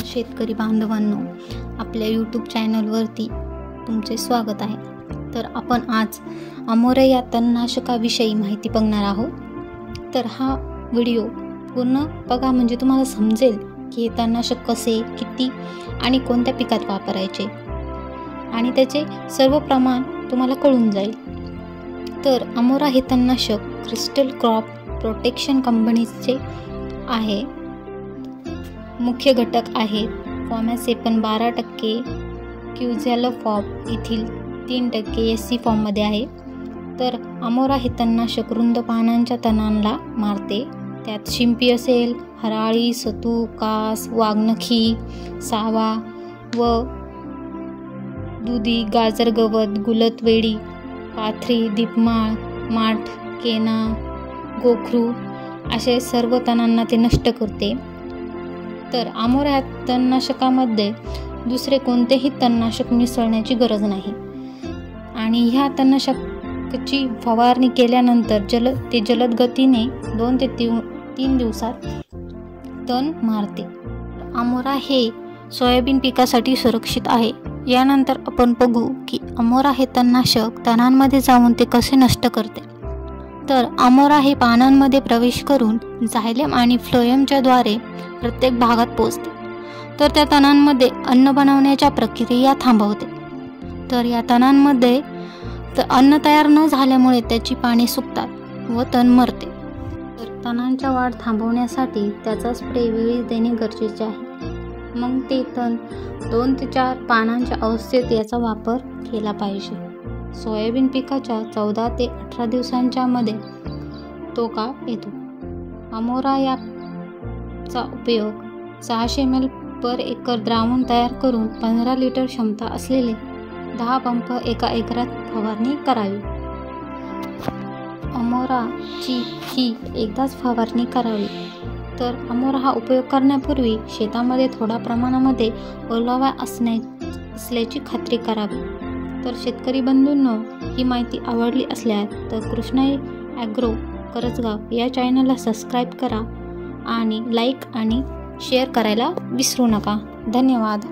शेतकरी बांधवांनो, आपल्या यूट्यूब चॅनलवरती तुमचे स्वागत आहे। तर आपण आज अमोरा या तणनाशकाविषयी माहिती बघणार आहोत। तर हा व्हिडिओ पूर्ण बघा, म्हणजे तुम्हाला समजेल की हे तणनाशक कसे, किती आणि कोणत्या पिकात वापरायचे आणि त्याचे सर्व प्रमाण तुम्हाला कळून जाईल। तर अमोरा हे तणनाशक क्रिस्टल क्रॉप प्रोटेक्शन कंपनीचे आहे। मुख्य घटक आहेत फॉर्मॅसेपन 12%, क्युझॅलोफॉप इथिल 3% SC फॉर्ममध्ये आहे। तर अमोरा हे तणनाशक रुंद पानांच्या तणांना मारते। त्यात शिंपी असेल, हराळी, सतू, कास, वाघनखी, सावा व दुधी, गाजर गवत, गुलतवेडी, पाथरी, दीपमाळ, माठ, केना, गोखरू असे सर्व तणांना ते नष्ट करते। तर अमोरा तणनाशकामध्ये दुसरे कोणतेही तणनाशक मिसळण्याची गरज नाही आणि ह्या तणनाशकाची फवारणी केल्यानंतर जलद गतीने 2 ते 3 दिवसात तण मारते। अमोरा हे सोयाबीन पिकासाठी सुरक्षित आहे। यानंतर आपण बघू की अमोरा हे तणनाशक तणांमध्ये जाऊन ते कसे नष्ट करते। तर अमोरा हे पानांमध्ये प्रवेश करून झायलेम आणि फ्लोएमच्या द्वारे प्रत्येक भागात पोहोचते। तर त्या तणांमध्ये अन्न बनवण्याच्या प्रक्रिया थांबवते। तर या तणांमध्ये अन्न तयार न झाल्यामुळे त्याची पाने सुकतात व तण मरते। तर तणांच्या वाढ थांबवण्यासाठी त्याचा स्प्रे वेळी देणे गरजेचे आहे। मग ते तण 2 ते 4 पानांच्या अवस्थेत याचा वापर केला पाहिजे। सोयाबीन पिकाच्या 14 ते 18 दिवसांच्या मध्ये तो काळ येतो। अमोरा याचा उपयोग 600 ml पर एकर द्रावण तयार करून 15 लिटर क्षमता असलेले 10 पंप एका एकरात फवारणी करावी। अमोराची ही एकदाच फवारणी करावी। तर अमोरा हा उपयोग करण्यापूर्वी शेतामध्ये थोड्या प्रमाणामध्ये ओलावा असल्याची खात्री करावी। तर शेतकरी बंधूंनो, ही माहिती आवडली असल्यास तर कृष्णा ॲग्रो करजगाव या चॅनलला सबस्क्राईब करा आणि लाईक आणि शेअर करायला विसरू नका। धन्यवाद।